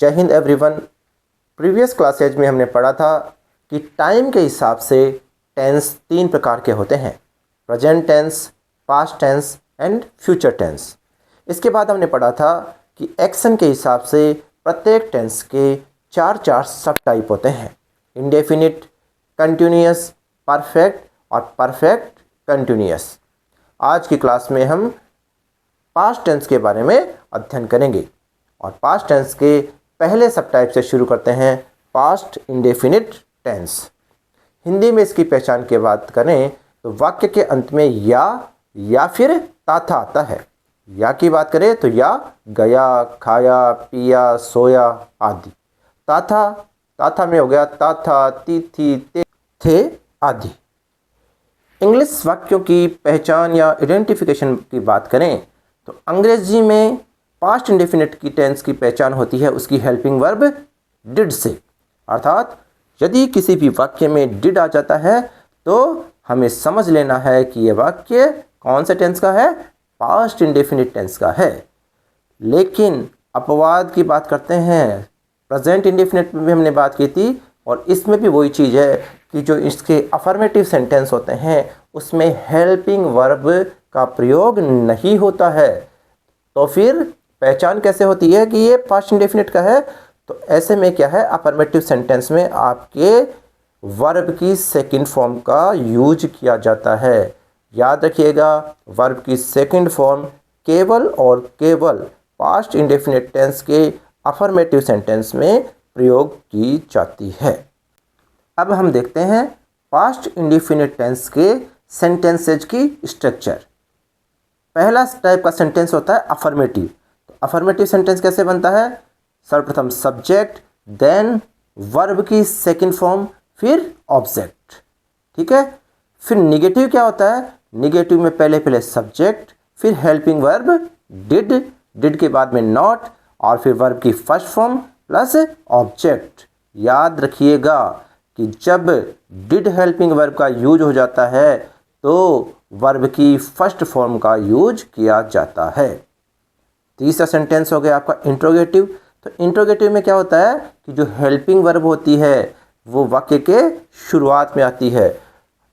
जय Hind everyone. Previous classes में हमने पढ़ा था कि टाइम के हिसाब से टेंस 3 प्रकार के होते हैं, present tense, past tense and future tense. इसके बाद हमने पढ़ा था कि एक्शन के हिसाब से प्रत्येक टेंस के 4 सब टाइप होते हैं, इंडेफिनिट, कंटिन्यूअस, परफेक्ट और परफेक्ट कंटिन्यूअस। आज की क्लास में हम पास्ट टेंस के बारे में अध्ययन करेंगे और पास्ट टेंस के पहले सब टाइप से शुरू करते हैं, पास्ट इंडेफिनिट टेंस। हिंदी में इसकी पहचान की बात करें तो वाक्य के अंत में या फिर ताथा आता है। या की बात करें तो या गया, खाया, पिया, सोया आदि। ताथा में हो गया ताथा, तिथि, थे आदि। इंग्लिश वाक्यों की पहचान या आइडेंटिफिकेशन की बात करें तो अंग्रेजी में पास्ट इंडेफिनिट की टेंस की पहचान होती है उसकी हेल्पिंग वर्ब डिड से। अर्थात यदि किसी भी वाक्य में डिड आ जाता है तो हमें समझ लेना है कि यह वाक्य कौन से टेंस का है, पास्ट इंडेफिनिट टेंस का है। लेकिन अपवाद की बात करते हैं, प्रेजेंट इंडेफिनिट में भी हमने बात की थी और इसमें भी वही चीज़ है कि जो इसके अफर्मेटिव सेंटेंस होते हैं उसमें हेल्पिंग वर्ब का प्रयोग नहीं होता है। तो फिर पहचान कैसे होती है कि ये पास्ट इंडेफिनिट का है? तो ऐसे में क्या है, अफर्मेटिव सेंटेंस में आपके वर्ब की सेकंड फॉर्म का यूज किया जाता है। याद रखिएगा, वर्ब की सेकंड फॉर्म केवल और केवल पास्ट इंडेफिनिट टेंस के अफर्मेटिव सेंटेंस में प्रयोग की जाती है। अब हम देखते हैं पास्ट इंडेफिनिट टेंस के सेंटेंसेज की स्ट्रक्चर। पहला टाइप का सेंटेंस होता है अफर्मेटिव। तो अफर्मेटिव सेंटेंस कैसे बनता है? सर्वप्रथम सब्जेक्ट, देन वर्ब की सेकंड फॉर्म, फिर ऑब्जेक्ट। ठीक है। फिर निगेटिव क्या होता है? निगेटिव में पहले सब्जेक्ट, फिर हेल्पिंग वर्ब डिड के बाद में नॉट और फिर वर्ब की फर्स्ट फॉर्म प्लस ऑब्जेक्ट। याद रखिएगा कि जब डिड हेल्पिंग वर्ब का यूज हो जाता है तो वर्ब की फर्स्ट फॉर्म का यूज किया जाता है। तीसरा सेंटेंस हो गया आपका इंट्रोगेटिव। तो इंट्रोगेटिव में क्या होता है कि जो हेल्पिंग वर्ब होती है वो वाक्य के शुरुआत में आती है।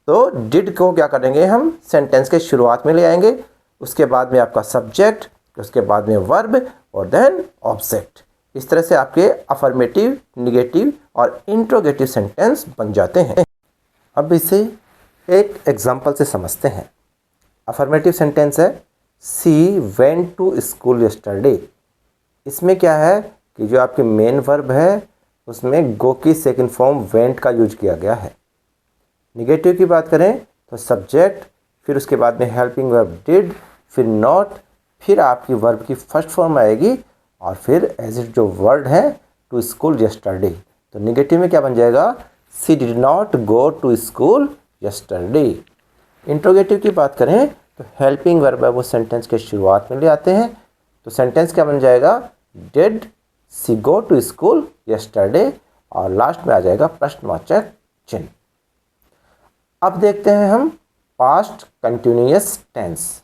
तो डिड को क्या करेंगे, हम सेंटेंस के शुरुआत में ले आएंगे, उसके बाद में आपका सब्जेक्ट, उसके बाद में वर्ब और देन ऑब्जेक्ट। इस तरह से आपके अफर्मेटिव, निगेटिव और इंट्रोगेटिव सेंटेंस बन जाते हैं। अब इसे एक एग्जाम्पल से समझते हैं। अफर्मेटिव सेंटेंस है she went to school yesterday. इसमें क्या है कि जो आपके मेन वर्ब है उसमें गो की सेकंड फॉर्म वेंट का यूज किया गया है। निगेटिव की बात करें तो सब्जेक्ट, फिर उसके बाद में हेल्पिंग वर्ब डिड, फिर नॉट, फिर आपकी वर्ब की फर्स्ट फॉर्म आएगी और फिर एज इट जो वर्ड है टू स्कूल यस्टरडे। तो निगेटिव में क्या बन जाएगा, she did not go to school yesterday. Interrogative की बात करें तो हेल्पिंग वर्ब है वो सेंटेंस के शुरुआत में ले आते हैं। तो सेंटेंस क्या बन जाएगा, did she go to school yesterday और लास्ट में आ जाएगा प्रश्नवाचक चिन्ह। अब देखते हैं हम पास्ट कंटिन्यूअस टेंस।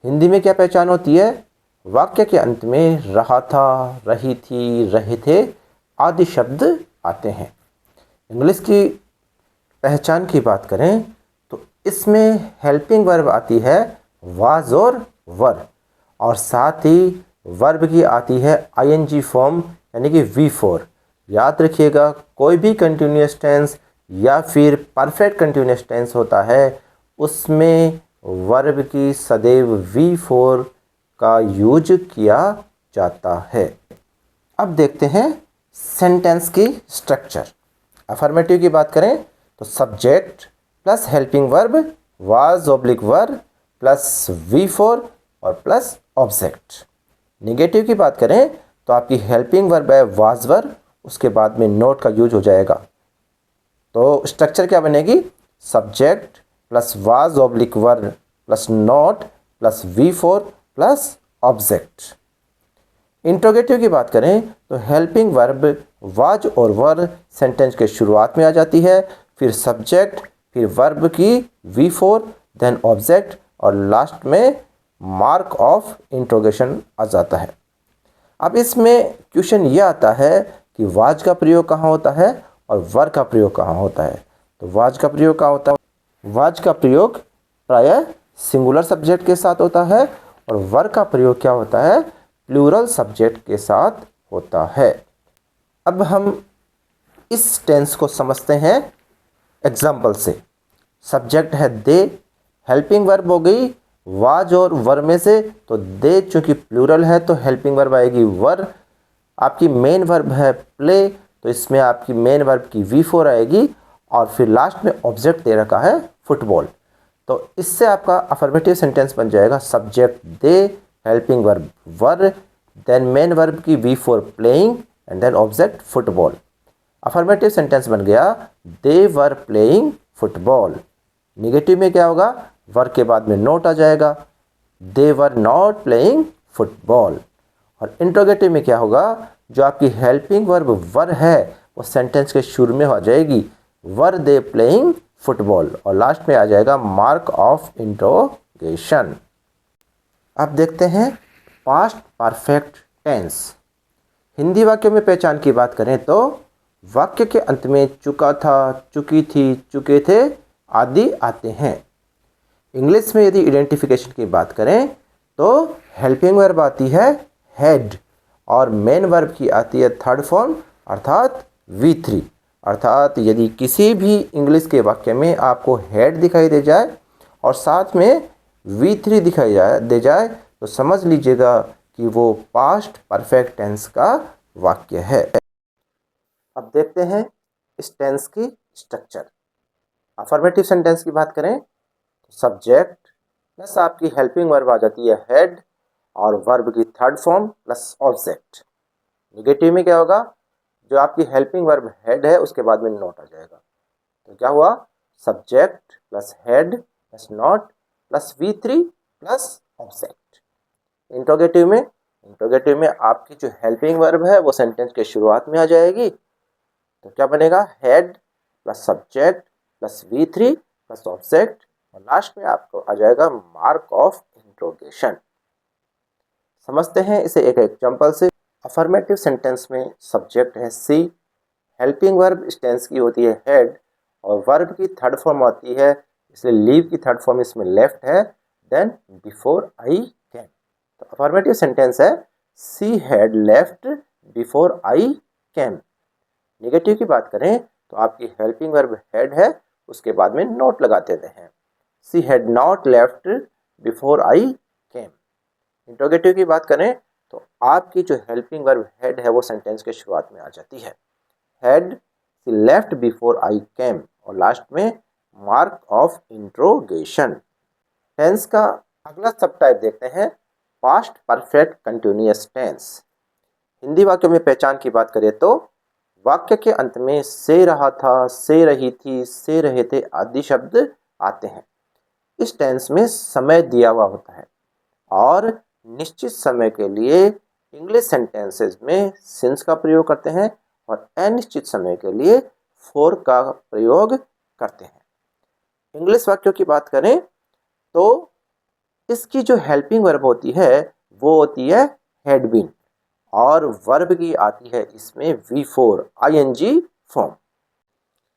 हिंदी में क्या पहचान होती है? वाक्य के अंत में रहा था, रही थी, रहे थे आदि शब्द आते हैं। इंग्लिश की पहचान की बात करें तो इसमें हेल्पिंग वर्ब आती है वाज और वर, और साथ ही वर्ब की आती है आईएनजी फॉर्म यानी कि V4। याद रखिएगा, कोई भी कंटिन्यूअस टेंस या फिर परफेक्ट कंटिन्यूअस टेंस होता है उसमें वर्ब की सदैव V4 का यूज किया जाता है। अब देखते हैं सेंटेंस की स्ट्रक्चर। अफर्मेटिव की बात करें तो subject plus helping verb was oblique verb plus V4 और प्लस ऑब्जेक्ट। निगेटिव की बात करें तो आपकी हेल्पिंग वर्ब है वाज वर्ब, उसके बाद में नोट का यूज हो जाएगा। तो स्ट्रक्चर क्या बनेगी, subject plus was oblique verb plus note plus V4 plus object. Interrogative की बात करें तो हेल्पिंग वर्ब वाज और वर सेंटेंस के शुरुआत में आ जाती है, फिर सब्जेक्ट, फिर वर्ब की V4, देन ऑब्जेक्ट और लास्ट में मार्क ऑफ इंट्रोगेशन आ जाता है। अब इसमें क्वेश्चन ये आता है कि वाज का प्रयोग कहाँ होता है और वर का प्रयोग कहाँ होता है। तो वाज का प्रयोग कहाँ होता है? वाज का प्रयोग प्रायः सिंगुलर सब्जेक्ट के साथ होता है और वर का प्रयोग क्या होता है? प्लूरल सब्जेक्ट के साथ होता है। अब हम इस टेंस को समझते हैं एग्जाम्पल से। सब्जेक्ट है दे, हेल्पिंग वर्ब हो गई वाज और वर में से, तो दे चूंकि प्लूरल है तो हेल्पिंग वर्ब आएगी वर। आपकी मेन वर्ब है प्ले, तो इसमें आपकी मेन वर्ब की V4 आएगी और फिर लास्ट में ऑब्जेक्ट दे रखा है फुटबॉल। तो इससे आपका अफर्मेटिव सेंटेंस बन जाएगा subject they, helping verb were, then main verb की V4 playing and then object football. Affirmative sentence बन गया they were playing football. Negative में क्या होगा? वर के बाद में नॉट आ जाएगा, दे वर नॉट प्लेइंग फुटबॉल। और इंट्रोगेटिव में क्या होगा? जो आपकी हेल्पिंग वर्ब वर है वो सेंटेंस के शुरू में हो जाएगी वर दे प्लेइंग फुटबॉल और लास्ट में आ जाएगा मार्क ऑफ इंट्रोगेशन। अब देखते हैं पास्ट परफेक्ट टेंस। हिंदी वाक्यों में पहचान की बात करें तो वाक्य के अंत में चुका था, चुकी थी, चुके थे आदि आते हैं। इंग्लिश में यदि आइडेंटिफिकेशन की बात करें तो हेल्पिंग वर्ब आती है हैड और मेन वर्ब की आती है थर्ड फॉर्म अर्थात V3। अर्थात यदि किसी भी इंग्लिश के वाक्य में आपको हैड दिखाई दे जाए और साथ में V3 दिखाई दे जाए तो समझ लीजिएगा कि वो पास्ट परफेक्ट टेंस का वाक्य है। अब देखते हैं इस टेंस की स्ट्रक्चर। अफर्मेटिव सेंटेंस की बात करें तो सब्जेक्ट प्लस आपकी हेल्पिंग वर्ब आ जाती है हेड और वर्ब की third form plus object. Negative में क्या होगा? जो आपकी हेल्पिंग वर्ब हेड है उसके बाद में नॉट आ जाएगा। तो क्या हुआ? Subject plus head plus not plus V3 plus object. Interrogative में आपकी जो हेल्पिंग वर्ब है वो सेंटेंस के शुरुआत में आ जाएगी। तो क्या बनेगा? Head plus subject plus V3 plus object और लास्ट में आपको आ जाएगा मार्क ऑफ इंट्रोगेशन। समझते हैं इसे एक एग्जांपल से। अफर्मेटिव सेंटेंस में सब्जेक्ट है सी, हेल्पिंग वर्ब इस टेंस की होती है हेड और वर्ब की थर्ड फॉर्म आती है, इसलिए लीव की थर्ड फॉर्म इसमें लेफ्ट है, देन बिफोर आई कैम। तो अफर्मेटिव सेंटेंस है she had left before I cam. Negative की बात करें तो आपकी हेल्पिंग वर्ब हेड है उसके बाद में नॉट लगा देते हैं, she had not left before I cam. Interrogative की बात करें तो आपकी जो हेल्पिंग वर्ब हेड है वो सेंटेंस के शुरुआत में आ जाती है, had she left before I came और लास्ट में मार्क ऑफ इंट्रोगेशन। टेंस का अगला सब टाइप देखते हैं past perfect continuous tense. Hindi वाक्यों में पहचान की बात करें तो वाक्य के अंत में से रहा था, से रही थी, से रहे थे आदि शब्द आते हैं। इस टेंस में समय दिया हुआ होता है और निश्चित समय के लिए इंग्लिश सेंटेंसेस में सिंस का प्रयोग करते हैं और अनिश्चित समय के लिए फॉर का प्रयोग करते हैं। इंग्लिश वाक्यों की बात करें तो इसकी जो हेल्पिंग वर्ब होती है वो होती है हैड बीन और वर्ब की आती है इसमें V4 ING फॉर्म।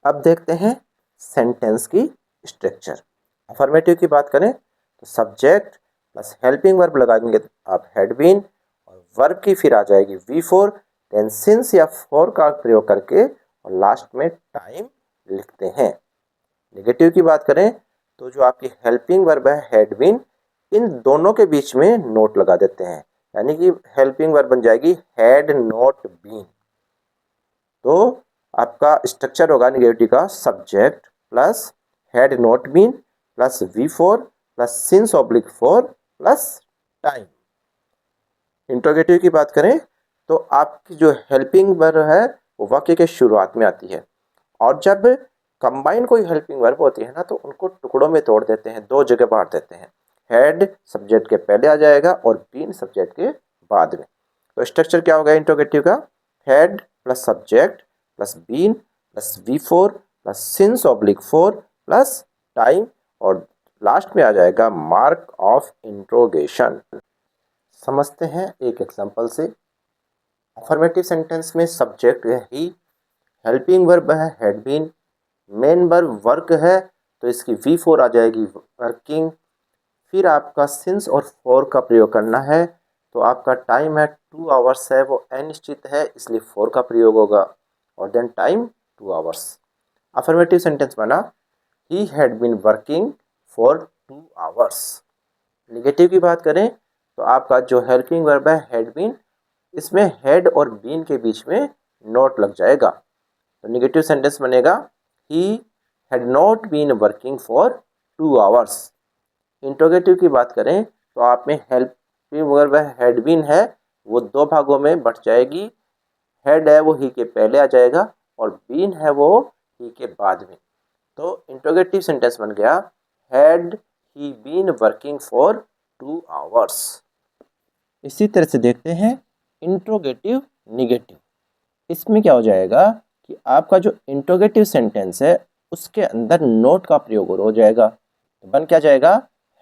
अब देखते हैं सेंटेंस की स्ट्रक्चर। अफर्मेटिव की बात करें तो सब्जेक्ट प्लस हेल्पिंग वर्ब लगाएंगे आप हैड बीन और वर्ब की फिर आ जाएगी V4, देन सिंस या फॉर का प्रयोग करके और लास्ट में टाइम लिखते हैं। नेगेटिव की बात करें तो जो आपकी हेल्पिंग वर्ब है हैड बीन, इन दोनों के बीच में नोट लगा देते हैं, यानी कि हेल्पिंग वर्ब बन जाएगी हैड नॉट बीन। तो आपका स्ट्रक्चर होगा नेगेटिव का subject plus had not been plus V4 plus since oblique for plus time. Interrogative की बात करें तो आपकी जो हेल्पिंग वर्ब है वो वाक्य के शुरुआत में आती है और जब कंबाइन कोई हेल्पिंग वर्ब होती है ना तो उनको टुकड़ों में तोड़ देते हैं, दो जगह बांट देते हैं। हेड सब्जेक्ट के पहले आ जाएगा और बीन सब्जेक्ट के बाद में। तो स्ट्रक्चर क्या होगा इंट्रोगेटिव का? Had plus subject plus been plus V4 plus since oblique for plus time और लास्ट में आ जाएगा मार्क ऑफ इंट्रोगेशन। समझते हैं एक एग्जांपल से। अफर्मेटिव सेंटेंस में सब्जेक्ट है ही, हेल्पिंग वर्ब है had been, main verb work है तो इसकी V4 आ जाएगी वर्किंग। फिर आपका सिंस और फॉर का प्रयोग करना है तो आपका टाइम है 2 आवर्स है वो अनिश्चित है इसलिए फॉर का प्रयोग होगा और then time 2 hours. Affirmative sentence बना ही had been working for 2 hours. Negative की बात करें तो आपका जो हेल्पिंग वर्ब है हैड बीन, इसमें हैड और बीन के बीच में नॉट लग जाएगा तो नेगेटिव सेंटेंस बनेगा he had not been working for 2 hours. Interrogative की बात करें तो आप में हेल्पिंग वर्ब हैड बीन है वो 2 भागों में बट जाएगी। हैड है वो ही के पहले आ जाएगा और बीन है वो ही के बाद में। तो इंट्रोगेटिव सेंटेंस बन गया had he been working for 2 hours. इसी तरह से देखते हैं इंट्रोगेटिव निगेटिव। इसमें क्या हो जाएगा कि आपका जो इंट्रोगेटिव सेंटेंस है उसके अंदर नोट का प्रयोग हो जाएगा तो बन क्या जाएगा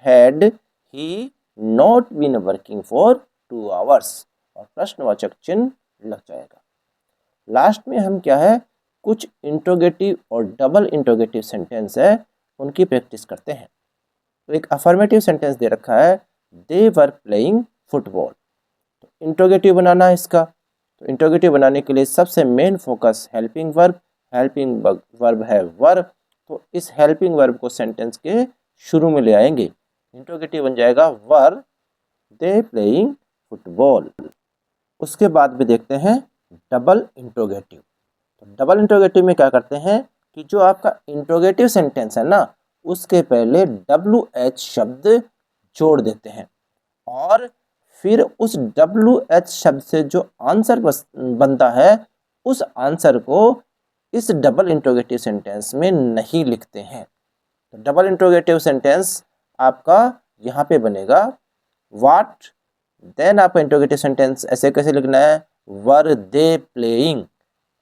had he not been working for 2 hours और प्रश्नवाचक चिन्ह लग जाएगा। लास्ट में हम क्या है कुछ इंट्रोगेटिव और डबल इंट्रोगेटिव सेंटेंस है उनकी प्रैक्टिस करते हैं। तो एक अफर्मेटिव सेंटेंस दे रखा है दे वर प्लेइंग फुटबॉल, तो इंट्रोगेटिव बनाना है इसका। तो इंट्रोगेटिव बनाने के लिए सबसे मेन फोकस हेल्पिंग वर्ब है वर्ब, तो इस हेल्पिंग वर्ब को सेंटेंस के शुरू में ले आएंगे। इंट्रोगेटिव बन जाएगा वर दे प्लेइंग फुटबॉल। उसके बाद भी देखते हैं डबल इंट्रोगेटिव। तो डबल इंट्रोगेटिव में क्या करते हैं कि जो आपका इंट्रोगेटिव सेंटेंस है ना उसके पहले WH शब्द जोड़ देते हैं और फिर उस WH शब्द से जो आंसर बनता है उस आंसर को इस डबल इंट्रोगेटिव सेंटेंस में नहीं लिखते हैं। तो डबल इंट्रोगेटिव सेंटेंस आपका यहाँ पे बनेगा व्हाट, देन आपका इंट्रोगेटिव सेंटेंस ऐसे कैसे लिखना है वर दे प्लेइंग,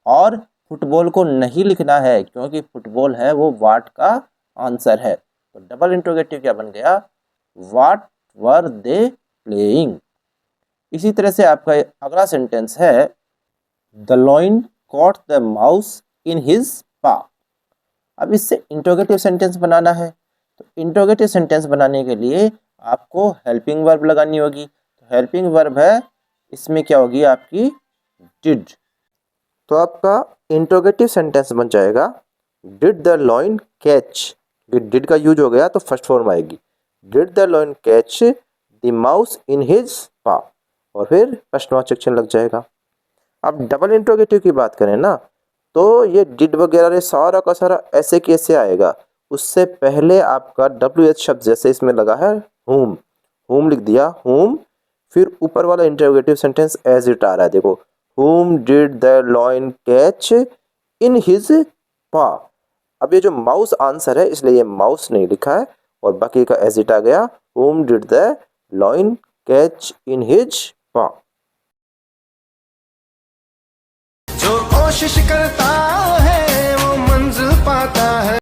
और फुटबॉल को नहीं लिखना है क्योंकि फुटबॉल है वो व्हाट का आंसर है। तो डबल इंट्रोगेटिव क्या बन गया व्हाट वर दे प्लेइंग। इसी तरह से आपका अगला सेंटेंस है the lion caught the mouse in his paw. अब इससे इंट्रोगेटिव सेंटेंस बनाना है तो इंट्रोगेटिव सेंटेंस बनाने के लिए आपको हेल्पिंग वर्ब लगानी होगी। तो हेल्पिंग वर्ब है इसमें क्या होगी आपकी डिड। तो आपका इंट्रोगेटिव सेंटेंस बन जाएगा did the lion catch. Did का यूज हो गया तो फर्स्ट फॉर्म आएगी did the lion catch the mouse in his paw और फिर प्रश्नवाचक चिन्ह लग जाएगा। अब डबल इंट्रोगेटिव की बात करें ना तो ये डिड वगैरह सारा का सारा ऐसे कैसे आएगा, उससे पहले आपका WH शब्द जैसे इसमें लगा है होम लिख दिया होम, फिर ऊपर वाला इंट्रोगेटिव सेंटेंस एज इट आ रहा है देखो whom did the lion catch in his paw। अब ये जो माउस आंसर है इसलिए ये माउस नहीं लिखा है और बाकी का एज इट आ गया whom did the lion catch in his paw। जो कोशिश करता है वो मंजिल पाता है।